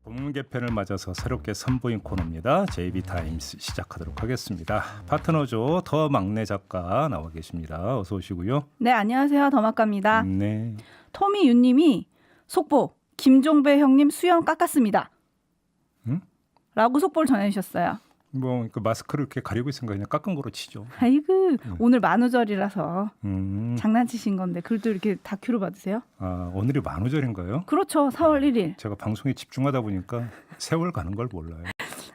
봄 개편을 맞아서 새롭게 선보인 코너입니다. JB타임스 시작하도록 하겠습니다. 파트너죠. 더 막내 작가 나와 계십니다. 어서 오시고요. 네, 안녕하세요. 더막갑니다. 네. 토미윤님이 속보 김종배 형님 수염 깎았습니다. 응? 라고 속보를 전해주셨어요. 뭐 그 마스크를 이렇게 가리고 있으니까 그냥 깎은 거로 치죠. 아이고 오늘 만우절이라서 음. 장난치신 건데 글도 이렇게 다큐로 받으세요? 아, 오늘이 만우절인가요? 그렇죠. 4월 1일. 제가 방송에 집중하다 보니까 세월 가는 걸 몰라요.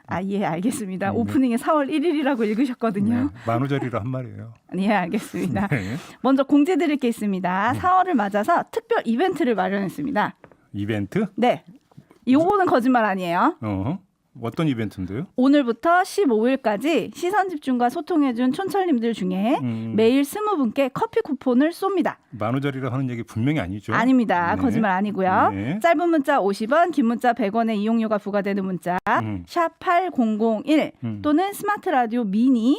아, 예, 알겠습니다. 네. 오프닝에 4월 1일이라고 읽으셨거든요. 네, 만우절이라 한 말이에요. 예, 알겠습니다. 네. 먼저 공지드릴 게 있습니다. 4월을 맞아서 특별 이벤트를 마련했습니다. 이벤트? 네, 요거는 거짓말 아니에요. 어떤 이벤트인데요? 오늘부터 15일까지 시선집중과 소통해준 촌철님들 중에 매일 20분께 커피 쿠폰을 쏩니다. 만우절이라 하는 얘기 분명히 아니죠? 아닙니다. 네. 거짓말 아니고요. 네. 짧은 문자 50원, 긴 문자 100원의 이용료가 부과되는 문자 샵 8001 또는 스마트 라디오 미니에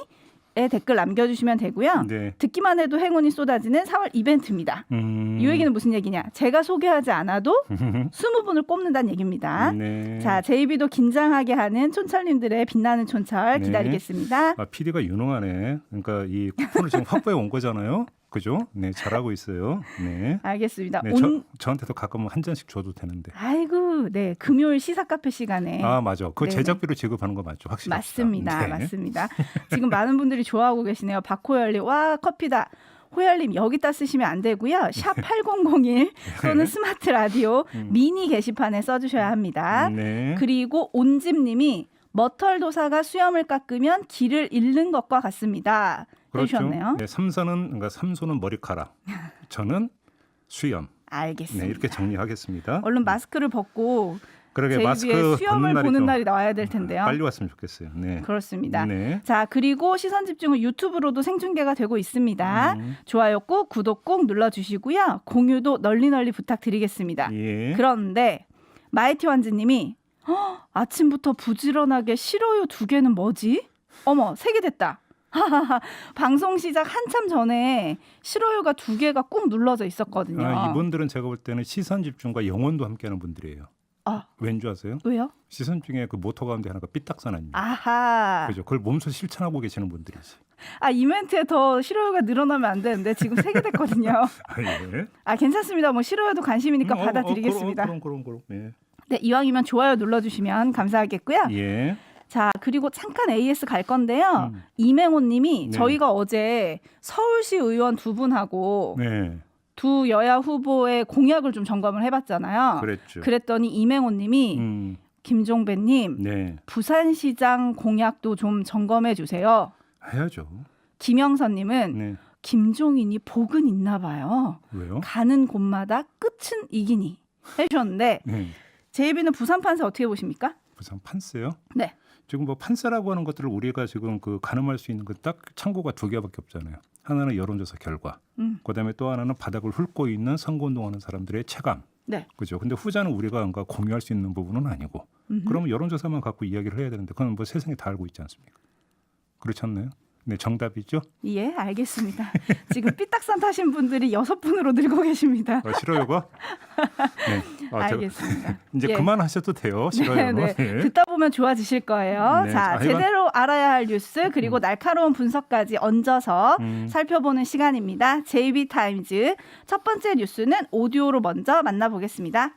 댓글 남겨주시면 되고요. 네. 듣기만 해도 행운이 쏟아지는 4월 이벤트입니다. 이 얘기는 무슨 얘기냐? 제가 소개하지 않아도 20분을 꼽는다는 얘기입니다. 네. 자, 제이비도 긴장하게 하는 촌철님들의 빛나는 촌철 네. 기다리겠습니다. 아, PD가 유능하네. 그러니까 이 쿠폰을 지금 확보해 온 거잖아요. 그죠? 네, 잘하고 있어요. 네. 알겠습니다. 네, 저한테도 가끔 한 잔씩 줘도 되는데. 아이고, 네, 금요일 시사 카페 시간에. 아, 맞아. 그거 네네. 제작비로 지급하는 거 맞죠? 확실히. 맞습니다, 네. 맞습니다. 지금 많은 분들이 좋아하고 계시네요. 박호열님, 와 커피다. 호열님 여기다 쓰시면 안 되고요. 샵 8001 또는 스마트 라디오 미니 게시판에 써주셔야 합니다. 네. 그리고 온집님이 머털도사가 수염을 깎으면 길을 잃는 것과 같습니다. 그렇죠. 해주셨네요. 네, 삼손은 머리카락, 저는 수염. 알겠습니다. 네, 이렇게 정리하겠습니다. 얼른 마스크를 벗고 그러게 제이비의 마스크 수염을 벗는 보는 좀 날이 나와야 될 텐데요. 빨리 왔으면 좋겠어요. 네. 그렇습니다. 네. 자, 그리고 시선 집중은 유튜브로도 생중계가 되고 있습니다. 좋아요 꼭, 구독 꼭 눌러주시고요. 공유도 널리 부탁드리겠습니다. 예. 그런데 마이티 완즈님이 아침부터 부지런하게 싫어요 2개는 뭐지? 어머, 3개 됐다. 방송 시작 한참 전에 싫어요가 2개가 꾹 눌러져 있었거든요. 아, 이분들은 제가 볼 때는 시선 집중과 영혼도 함께하는 분들이에요. 아, 왠 줄 아세요? 왜요? 시선 중에 그 모토 가운데 하나가 삐딱선언입니다. 아하. 그죠? 그걸 몸소 실천하고 계시는 분들이지. 아, 이벤트에 더 싫어요가 늘어나면 안 되는데 지금 3개 됐거든요. 아, 예. 아, 괜찮습니다. 뭐 싫어요도 관심이니까 받아드리겠습니다. 그럼. 예. 네, 이왕이면 좋아요 눌러주시면 감사하겠고요. 예. 자, 그리고 잠깐 AS 갈 건데요. 이맹호 님이 네. 저희가 어제 서울시 의원 2분하고 네. 두 여야 후보의 공약을 좀 점검을 해봤잖아요. 그랬죠. 그랬더니 이맹호 님이 김종배 님 네. 부산시장 공약도 좀 점검해 주세요. 해야죠. 김영선 님은 네. 김종인이 복은 있나 봐요. 왜요? 가는 곳마다 끝은 이기니 해주셨는데 네. 제이비는 부산 판세 어떻게 보십니까? 부산 판세요? 네. 지금 뭐 판세라고 하는 것들을 우리가 지금 그 가늠할 수 있는 건 딱 창고가 2개밖에 없잖아요. 하나는 여론조사 결과, 그다음에 또 하나는 바닥을 훑고 있는 선거운동하는 사람들의 체감. 네. 그죠? 근데 후자는 우리가 뭔가 공유할 수 있는 부분은 아니고, 그러면 여론조사만 갖고 이야기를 해야 되는데 그건 뭐 세상이 다 알고 있지 않습니까? 그렇지 않나요? 네, 정답이죠. 예, 알겠습니다. 지금 삐딱산 타신 분들이 6분으로 늘고 계십니다. 싫어요가? 네. 알겠습니다. 이제 예. 그만하셔도 돼요. 싫어요. 네. 네. 듣다 보면 좋아지실 거예요. 네. 자, 제대로 알아야 할 뉴스 그리고 날카로운 분석까지 얹어서 살펴보는 시간입니다. JB타임즈 첫 번째 뉴스는 오디오로 먼저 만나보겠습니다.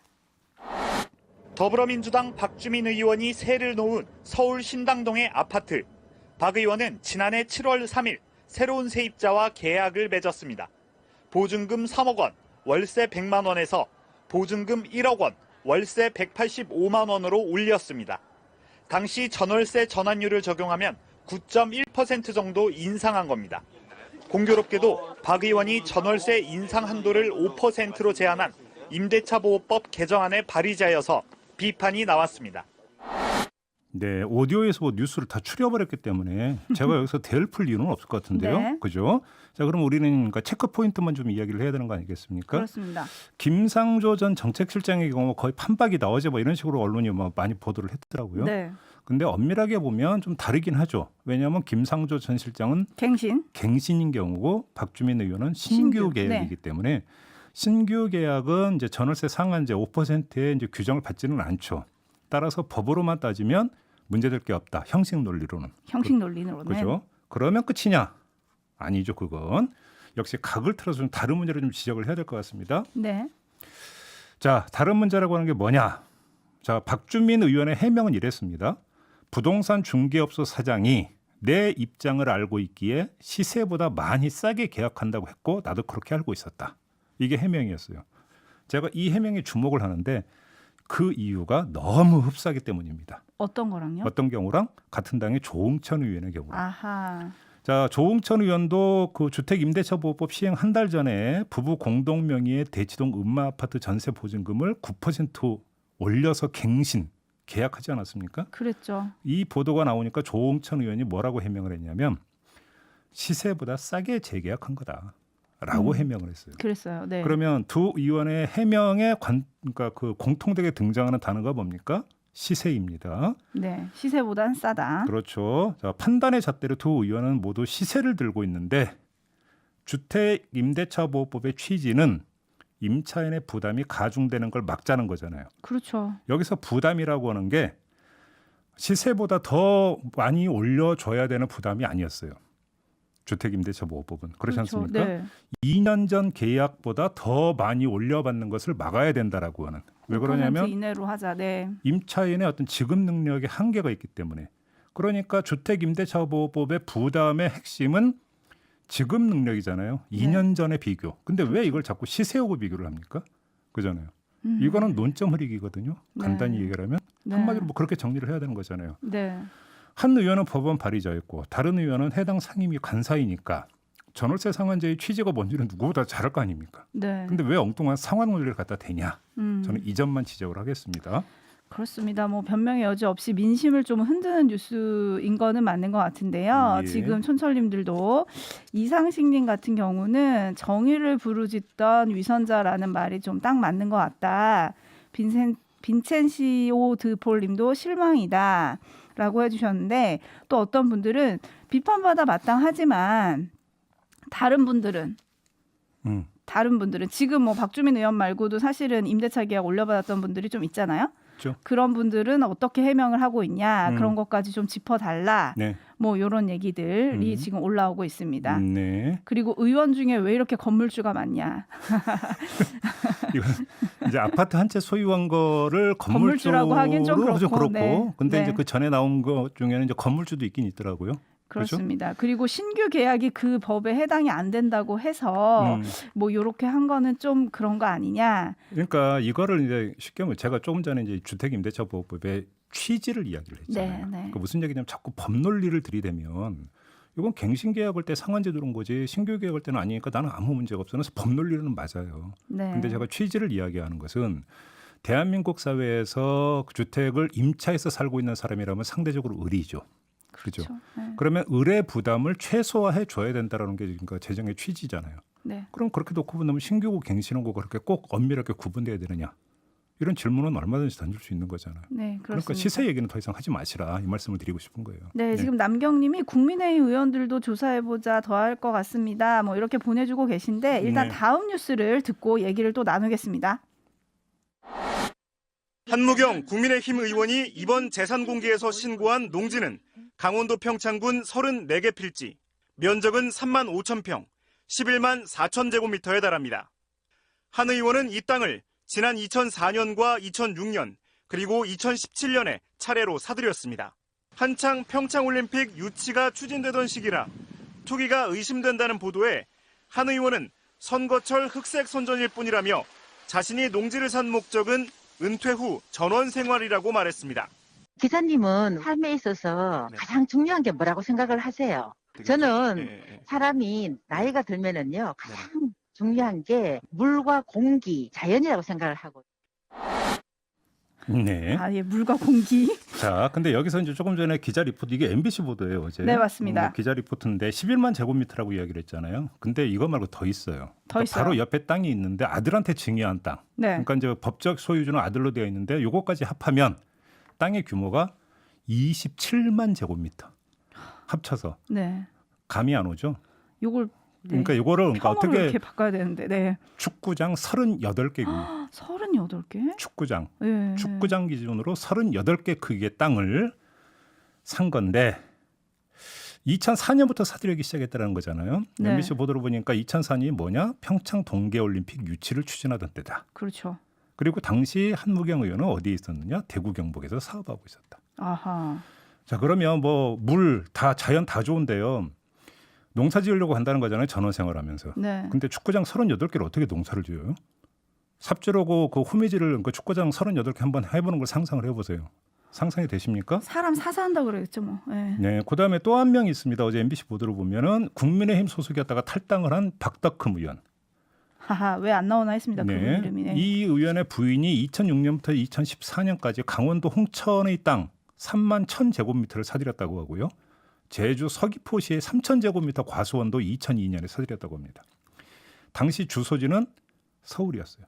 더불어민주당 박주민 의원이 세를 놓은 서울 신당동의 아파트. 박 의원은 지난해 7월 3일 새로운 세입자와 계약을 맺었습니다. 보증금 3억 원, 월세 100만 원에서 보증금 1억 원, 월세 185만 원으로 올렸습니다. 당시 전월세 전환율을 적용하면 9.1% 정도 인상한 겁니다. 공교롭게도 박 의원이 전월세 인상 한도를 5%로 제한한 임대차 보호법 개정안의 발의자여서 비판이 나왔습니다. 네, 오디오에서 뉴스를 다 추려버렸기 때문에 제가 여기서 대을 풀 이유는 없을 것 같은데요. 네. 그죠? 자, 그럼 우리는 그러니까 체크 포인트만 좀 이야기를 해야 되는 거 아니겠습니까? 그렇습니다. 김상조 전 정책실장의 경우 거의 판박이다 어제 뭐 이런 식으로 언론이 뭐 많이 보도를 했더라고요. 네. 근데 엄밀하게 보면 좀 다르긴 하죠. 왜냐하면 김상조 전 실장은 갱신인 경우고 박주민 의원은 신규 계약이기 때문에 신규 계약은 이제 전월세 상한제 5%의 이제 규정을 받지는 않죠. 따라서 법으로만 따지면 문제될 게 없다. 형식 논리로는. 형식 논리로는. 그죠? 그러면 끝이냐? 아니죠. 그건 역시 각을 틀어서 좀 다른 문제를 좀 지적을 해야 될 것 같습니다. 네. 자, 다른 문제라고 하는 게 뭐냐? 자, 박주민 의원의 해명은 이랬습니다. 부동산 중개업소 사장이 내 입장을 알고 있기에 시세보다 많이 싸게 계약한다고 했고 나도 그렇게 알고 있었다. 이게 해명이었어요. 제가 이 해명에 주목을 하는데 그 이유가 너무 흡사하기 때문입니다. 어떤 거랑요? 어떤 경우랑 같은 당의 조응천 의원의 경우랑. 아하. 자, 조응천 의원도 그 주택임대차보호법 시행 한 달 전에 부부 공동 명의의 대치동 음마아파트 전세 보증금을 9% 올려서 갱신 계약하지 않았습니까? 그랬죠. 이 보도가 나오니까 조응천 의원이 뭐라고 해명을 했냐면 시세보다 싸게 재계약한 거다라고 해명을 했어요. 그랬어요. 네. 그러면 두 의원의 해명에 그러니까 그 공통되게 등장하는 단어가 뭡니까? 시세입니다. 네. 시세보단 싸다. 그렇죠. 자, 판단의 잣대로 두 의원은 모두 시세를 들고 있는데 주택임대차보호법의 취지는 임차인의 부담이 가중되는 걸 막자는 거잖아요. 그렇죠. 여기서 부담이라고 하는 게 시세보다 더 많이 올려줘야 되는 부담이 아니었어요. 주택임대차보호법은 그렇지 그렇죠. 않습니까? 네. 2년 전 계약보다 더 많이 올려받는 것을 막아야 된다라고 하는. 왜 그러냐면 5% 이내로 하자. 네. 임차인의 어떤 지급 능력에 한계가 있기 때문에. 그러니까 주택임대차보호법의 부담의 핵심은 지급 능력이잖아요. 2년 전의 비교. 근데 왜 이걸 자꾸 시세하고 비교를 합니까? 그잖아요. 이거는 논점 흐리기거든요. 간단히 네. 얘기를 하면 네. 한마디로 뭐 그렇게 정리를 해야 되는 거잖아요. 네. 한 의원은 법원 발의자였고 다른 의원은 해당 상임위 간사이니까 전월세 상한제의 취지가 뭔지는 누구보다 잘 알 거 아닙니까? 네. 근데 왜 엉뚱한 상환 논리를 갖다 대냐? 음. 저는 이 점만 지적을 하겠습니다. 그렇습니다. 뭐 변명의 여지 없이 민심을 좀 흔드는 뉴스인 거는 맞는 것 같은데요. 예. 지금 촌철님들도 이상식님 같은 경우는 정의를 부르짖던 위선자라는 말이 좀 딱 맞는 것 같다. 빈첸시오 드폴님도 실망이다라고 해주셨는데 또 어떤 분들은 비판받아 마땅하지만 다른 분들은 지금 뭐 박주민 의원 말고도 사실은 임대차 계약 올려받았던 분들이 좀 있잖아요. 그렇죠. 그런 분들은 어떻게 해명을 하고 있냐 그런 것까지 좀 짚어달라. 네. 뭐 이런 얘기들이 지금 올라오고 있습니다. 네. 그리고 의원 중에 왜 이렇게 건물주가 많냐. 이건 이제 아파트 한 채 소유한 거를 건물주라고 하긴 좀 그렇고. 네. 근데 네. 이제 그 전에 나온 것 중에는 이제 건물주도 있긴 있더라고요. 그렇습니다. 그렇죠? 그리고 신규 계약이 그 법에 해당이 안 된다고 해서 뭐 이렇게 한 거는 좀 그런 거 아니냐. 그러니까 이거를 이제 쉽게 말하면 제가 조금 전에 이제 주택임대차보호법의 취지를 이야기를 했잖아요. 네, 네. 그러니까 무슨 얘기냐면 자꾸 법 논리를 들이대면 이건 갱신 계약할 때 상한제 들은 거지 신규 계약할 때는 아니니까 나는 아무 문제가 없어. 그래서 법 논리는 맞아요. 네. 근데 제가 취지를 이야기하는 것은 대한민국 사회에서 주택을 임차해서 살고 있는 사람이라면 상대적으로 의리죠. 그렇죠. 네. 그러면 의뢰 부담을 최소화해 줘야 된다라는 게 그러니까 재정의 취지잖아요. 네. 그럼 그렇게 놓고 본다면 신규고 갱신하고 그렇게 꼭 엄밀하게 구분돼야 되느냐? 이런 질문은 얼마든지 던질 수 있는 거잖아요. 네, 그렇습니다. 그러니까 시세 얘기는 더 이상 하지 마시라 이 말씀을 드리고 싶은 거예요. 네, 지금 남경님이 국민의힘 의원들도 조사해보자 더 할 것 같습니다. 뭐 이렇게 보내주고 계신데 일단 네. 다음 뉴스를 듣고 얘기를 또 나누겠습니다. 한무경 국민의힘 의원이 이번 재산 공개에서 신고한 농지는 강원도 평창군 34개 필지, 면적은 3만 5천 평, 11만 4천 제곱미터에 달합니다. 한 의원은 이 땅을 지난 2004년과 2006년 그리고 2017년에 차례로 사들였습니다. 한창 평창올림픽 유치가 추진되던 시기라 투기가 의심된다는 보도에 한 의원은 선거철 흑색 선전일 뿐이라며 자신이 농지를 산 목적은 은퇴 후 전원 생활이라고 말했습니다. 기사님은 삶에 있어서 가장 중요한 게 뭐라고 생각을 하세요? 저는 사람이 나이가 들면은요 가장 중요한 게 물과 공기, 자연이라고 생각을 하고. 네. 아, 예, 물과 공기. 자, 근데 여기서 이제 조금 전에 기자 리포트 이게 MBC 보도예요, 어제. 네, 맞습니다. 기자 리포트인데 11만 제곱미터라고 이야기를 했잖아요. 근데 이거 말고 더 있어요. 더 있어요. 바로 옆에 땅이 있는데 아들한테 증여한 땅. 네. 그러니까 이제 법적 소유주는 아들로 되어 있는데 요거까지 합하면 땅의 규모가 27만 제곱미터. 합쳐서. 네. 감이 안 오죠? 요걸 그러니까 요거를 그러니까 평으로 어떻게 이렇게 바꿔야 되는데. 네. 축구장 38개 규모. 38개? 축구장. 예. 축구장 기준으로 38개 크기의 땅을 산 건데 2004년부터 사들이기 시작했다는 거잖아요. 네. MBC 보도를 보니까 2004년이 뭐냐? 평창 동계올림픽 유치를 추진하던 때다. 그렇죠. 그리고 당시 한무경 의원은 어디에 있었느냐? 대구 경북에서 사업하고 있었다. 아하. 자, 그러면 뭐 물 다 자연 다 좋은데요. 농사 지으려고 한다는 거잖아요. 전원 생활하면서. 네. 근데 축구장 38개를 어떻게 농사를 지어요? 삽질하고 그 호미질을 그 축구장 38개 한번 해보는 걸 상상을 해보세요. 상상이 되십니까? 사람 사서 한다 그러겠죠 뭐. 예. 네. 그다음에 또 한 명이 있습니다. 어제 MBC 보도를 보면은 국민의힘 소속이었다가 탈당을 한 박덕흠 의원. 하하, 왜 안 나오나 했습니다. 그분 이름이. 네. 이 의원의 부인이 2006년부터 2014년까지 강원도 홍천의 땅 3만 1,000제곱미터를 사들였다고 하고요. 제주 서귀포시의 3,000제곱미터 과수원도 2002년에 사들였다고 합니다. 당시 주소지는 서울이었어요.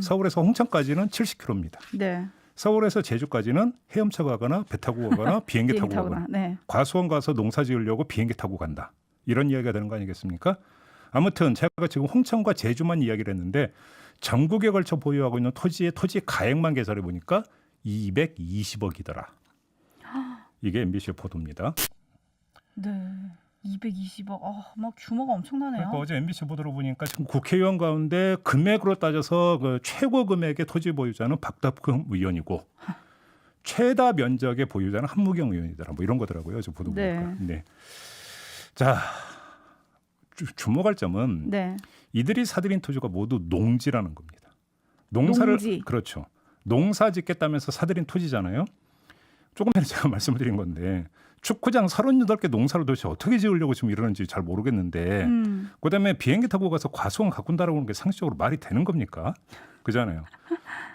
서울에서 홍천까지는 70km입니다. 네. 서울에서 제주까지는 헤엄쳐 가거나 배 타고 가거나 비행기 타고 가거나 네. 과수원 가서 농사 지으려고 비행기 타고 간다. 이런 이야기가 되는 거 아니겠습니까? 아무튼 제가 지금 홍천과 제주만 이야기를 했는데 전국에 걸쳐 보유하고 있는 토지의 토지 가액만 계산해 보니까 220억이더라. 이게 MBC 보도입니다. 네. 220억. 막 규모가 엄청나네요. 그러니까 어제 MBC 보도로 보니까 지금 국회의원 가운데 금액으로 따져서 그 최고 금액의 토지 보유자는 박덕흠 의원이고 최다 면적의 보유자는 한무경 의원이더라. 뭐 이런 거더라고요. 저 보도 보니까. 네. 자, 주목할 점은 네. 이들이 사들인 토지가 모두 농지라는 겁니다. 농사를 농지. 그렇죠. 농사 짓겠다면서 사들인 토지잖아요. 조금 전에 제가 말씀드린 건데 축구장 38개 농사를 도대체 어떻게 지으려고 지금 이러는지 잘 모르겠는데 그다음에 비행기 타고 가서 과수원 가꾼다라고 하는 게 상식적으로 말이 되는 겁니까? 그잖아요.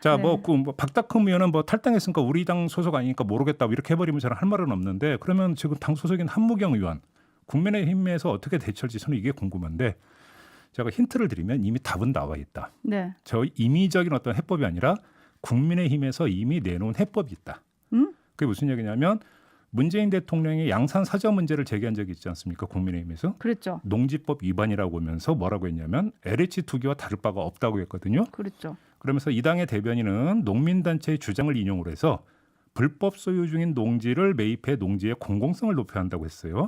자, 네. 뭐 박덕흠 의원은 뭐 탈당했으니까 우리 당 소속 아니니까 모르겠다 이렇게 해버리면 저는 할 말은 없는데 그러면 지금 당 소속인 한무경 의원 국민의힘에서 어떻게 대처할지 저는 이게 궁금한데 제가 힌트를 드리면 이미 답은 나와 있다. 네. 저 임의적인 어떤 해법이 아니라 국민의힘에서 이미 내놓은 해법이 있다. 그게 무슨 얘기냐면 문재인 대통령이 양산 사저 문제를 제기한 적이 있지 않습니까? 국민의힘에서. 그랬죠. 농지법 위반이라고 하면서 뭐라고 했냐면 LH 투기와 다를 바가 없다고 했거든요. 그랬죠. 그러면서 이 당의 대변인은 농민단체의 주장을 인용을 해서 불법 소유 중인 농지를 매입해 농지의 공공성을 높여야 한다고 했어요.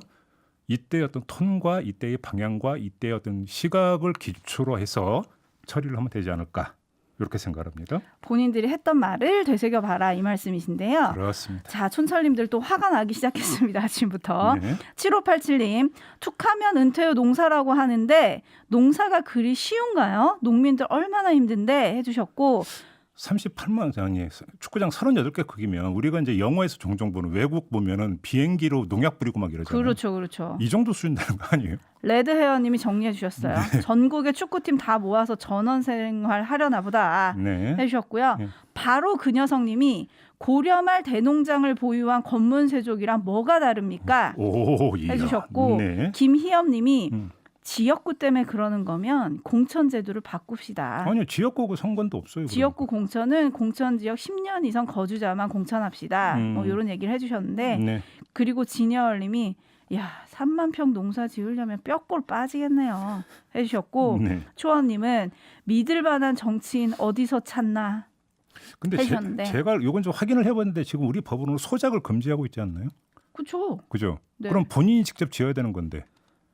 이때 어떤 톤과 이때의 방향과 이때의 어떤 시각을 기초로 해서 처리를 하면 되지 않을까 이렇게 생각합니다. 본인들이 했던 말을 되새겨봐라 이 말씀이신데요. 그렇습니다. 자, 촌철님들 또 화가 나기 시작했습니다. 아침부터. 네. 7587님, 툭하면 은퇴 후 농사라고 하는데 농사가 그리 쉬운가요? 농민들 얼마나 힘든데 해주셨고 38만 장이 축구장 38개 크기면 우리가 이제 영화에서 종종 보는 외국 보면은 비행기로 농약 뿌리고 막 이러잖아요. 그렇죠, 그렇죠. 이 정도 수준 되는 거 아니에요? 레드헤어님이 정리해 주셨어요. 네. 전국의 축구팀 다 모아서 전원생활 하려나 보다 네. 해주셨고요. 네. 바로 그 녀석님이 고려말 대농장을 보유한 권문세족이랑 뭐가 다릅니까? 오, 이야. 해주셨고 네. 김희엽님이 지역구 때문에 그러는 거면 공천제도를 바꿉시다. 아니요, 지역구하고 상관도 없어요. 지역구 공천은 공천 지역 10년 이상 거주자만 공천합시다. 뭐 이런 얘기를 해주셨는데 네. 그리고 진여얼님이 야 3만 평 농사 지으려면 뼈골 빠지겠네요. 해주셨고 네. 초원님은 믿을 만한 정치인 어디서 찾나 근데 해주셨는데. 제가 이건 좀 확인을 해봤는데 지금 우리 법으로 소작을 금지하고 있지 않나요? 그렇죠. 그죠? 네. 그럼 본인이 직접 지어야 되는 건데.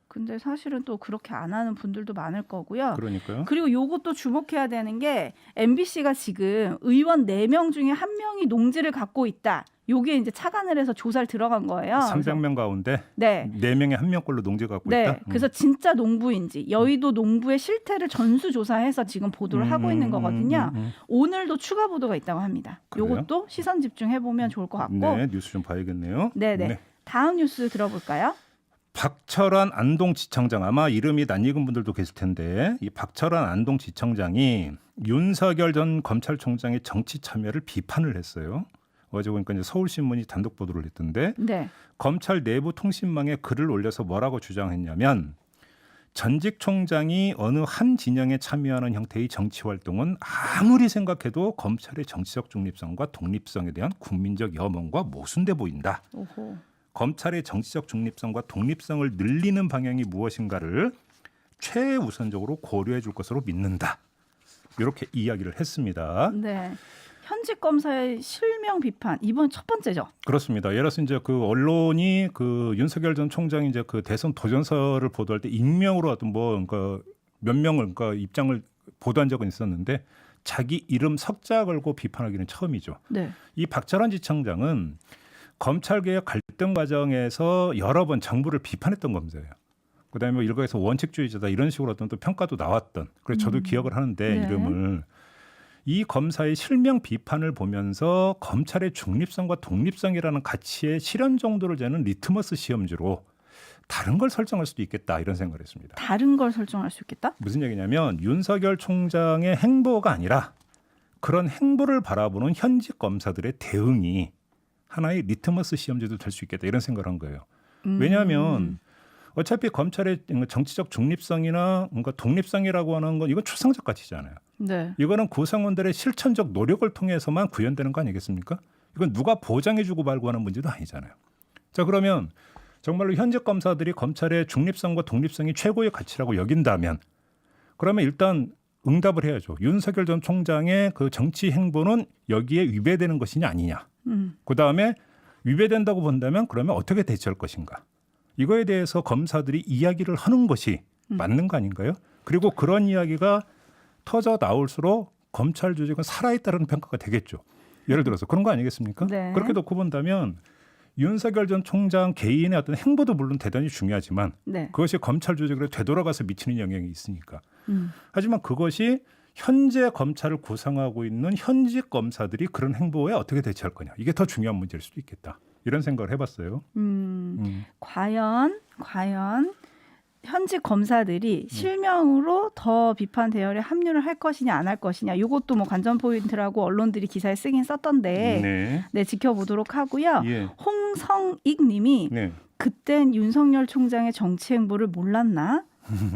근데 사실은 또 그렇게 안 하는 분들도 많을 거고요. 그러니까요. 그리고 요것도 주목해야 되는 게 MBC가 지금 의원 4명 중에 1명이 농지를 갖고 있다. 요게 이제 착안을 해서 조사를 들어간 거예요. 300명 가운데 네. 4명에 1명꼴로 농지 갖고 네. 있다. 그래서 진짜 농부인지 여의도 농부의 실태를 전수조사해서 지금 보도를 하고 있는 거거든요. 오늘도 추가 보도가 있다고 합니다. 그래요? 요것도 시선 집중해 보면 좋을 것 같고. 네, 뉴스 좀 봐야겠네요. 네네. 네. 다음 뉴스 들어볼까요? 박철환 안동지청장 아마 이름이 낯익은 분들도 계실 텐데 이 박철환 안동지청장이 윤석열 전 검찰총장의 정치 참여를 비판을 했어요. 어제 보니까 이제 서울신문이 단독 보도를 했던데 네. 검찰 내부 통신망에 글을 올려서 뭐라고 주장했냐면 전직 총장이 어느 한 진영에 참여하는 형태의 정치 활동은 아무리 생각해도 검찰의 정치적 중립성과 독립성에 대한 국민적 염원과 모순돼 보인다. 오호. 검찰의 정치적 중립성과 독립성을 늘리는 방향이 무엇인가를 최우선적으로 고려해 줄 것으로 믿는다. 이렇게 이야기를 했습니다. 네. 현직 검사의 실명 비판 이번 첫 번째죠. 그렇습니다. 예를 들어서 이제 그 언론이 그 윤석열 전 총장이 이제 그 대선 도전서를 보도할 때 익명으로 어떤 뭐 그러니까 몇 명을 그러니까 입장을 보도한 적은 있었는데 자기 이름 석자 걸고 비판하기는 처음이죠. 네. 이 박철원 지청장은 검찰개혁 갈등 과정에서 여러 번 정부를 비판했던 검사예요. 그다음에 뭐 일각에서 원칙주의자다 이런 식으로 어떤 또 평가도 나왔던. 그래서 저도 기억을 하는데 네. 이름을 이 검사의 실명 비판을 보면서 검찰의 중립성과 독립성이라는 가치의 실현 정도를 재는 리트머스 시험지로 다른 걸 설정할 수도 있겠다 이런 생각을 했습니다. 다른 걸 설정할 수 있겠다? 무슨 얘기냐면 윤석열 총장의 행보가 아니라 그런 행보를 바라보는 현직 검사들의 대응이 하나의 리트머스 시험지도 될 수 있겠다 이런 생각을 한 거예요. 왜냐하면 어차피 검찰의 정치적 중립성이나 뭔가 독립성이라고 하는 건 이건 추상적 가치잖아요. 네. 이거는 구성원들의 실천적 노력을 통해서만 구현되는 거 아니겠습니까? 이건 누가 보장해주고 말고 하는 문제도 아니잖아요. 자 그러면 정말로 현직 검사들이 검찰의 중립성과 독립성이 최고의 가치라고 여긴다면 그러면 일단 응답을 해야죠. 윤석열 전 총장의 그 정치 행보는 여기에 위배되는 것이냐 아니냐. 그다음에 위배된다고 본다면 그러면 어떻게 대처할 것인가. 이거에 대해서 검사들이 이야기를 하는 것이 맞는 거 아닌가요? 그리고 그런 이야기가 터져 나올수록 검찰 조직은 살아있다는 평가가 되겠죠. 예를 들어서 그런 거 아니겠습니까? 네. 그렇게 놓고 본다면 윤석열 전 총장 개인의 어떤 행보도 물론 대단히 중요하지만 네. 그것이 검찰 조직으로 되돌아가서 미치는 영향이 있으니까. 하지만 그것이 현재 검찰을 구성하고 있는 현직 검사들이 그런 행보에 어떻게 대처할 거냐. 이게 더 중요한 문제일 수도 있겠다. 이런 생각을 해봤어요. 과연 현직 검사들이 실명으로 더 비판 대열에 합류를 할 것이냐 안 할 것이냐 이것도 뭐 관전 포인트라고 언론들이 기사에 쓰긴 썼던데 네, 지켜보도록 하고요. 예. 홍성익 님이 네. 그땐 윤석열 총장의 정치 행보를 몰랐나?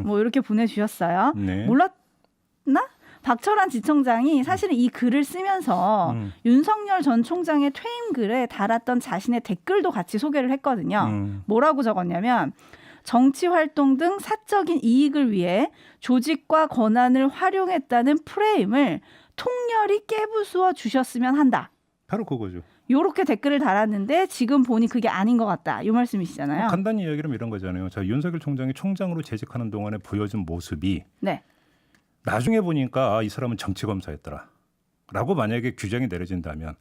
뭐 이렇게 보내주셨어요. 네. 몰랐나? 박철원 지청장이 사실은 이 글을 쓰면서 윤석열 전 총장의 퇴임 글에 달았던 자신의 댓글도 같이 소개를 했거든요. 뭐라고 적었냐면 정치 활동 등 사적인 이익을 위해 조직과 권한을 활용했다는 프레임을 통렬히 깨부수어 주셨으면 한다. 바로 그거죠. 요렇게 댓글을 달았는데 지금 보니 그게 아닌 것 같다. 이 말씀이시잖아요. 간단히 이야기하면 이런 거잖아요. 자, 윤석열 총장이 총장으로 재직하는 동안에 보여준 모습이 네. 나중에 보니까 아, 이 사람은 정치 검사였더라. 라고 만약에 규정이 내려진다면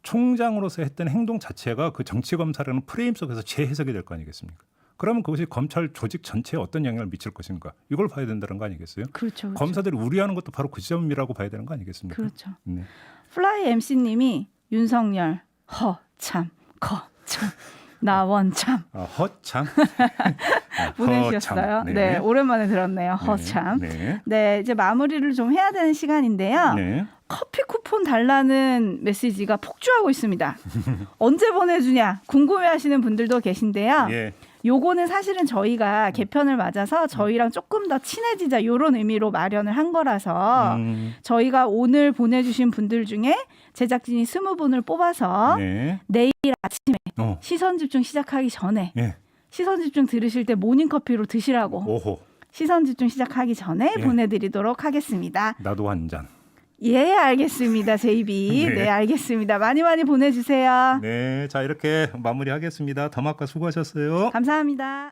총장으로서 했던 행동 자체가 그 정치 검사라는 프레임 속에서 재해석이 될 거 아니겠습니까? 그러면 그것이 검찰 조직 전체에 어떤 영향을 미칠 것인가? 이걸 봐야 된다는 거 아니겠어요? 그렇죠. 검사들이 우려하는 것도 바로 그 점이라고 봐야 되는 거 아니겠습니까? 그렇죠. 네. 플라이 MC님이 윤석열 허참 거참 나원참 허참 보내주셨어요. 허참. 네, 오랜만에 들었네요. 허참. 네. 네, 이제 마무리를 좀 해야 되는 시간인데요. 네. 커피 쿠폰 달라는 메시지가 폭주하고 있습니다. 언제 보내주냐 궁금해하시는 분들도 계신데요. 예. 요거는 사실은 저희가 개편을 맞아서 저희랑 조금 더 친해지자 이런 의미로 마련을 한 거라서 저희가 오늘 보내주신 분들 중에 제작진이 20분을 뽑아서 네. 내일 아침에 어. 시선집중 시작하기 전에 예. 시선집중 들으실 때 모닝커피로 드시라고 오호. 시선집중 시작하기 전에 예. 보내드리도록 하겠습니다. 나도 한 잔. 예, 알겠습니다. 제이비. 네. 네, 알겠습니다. 많이 보내주세요. 네. 자, 이렇게 마무리하겠습니다. 더마카 수고하셨어요. 감사합니다.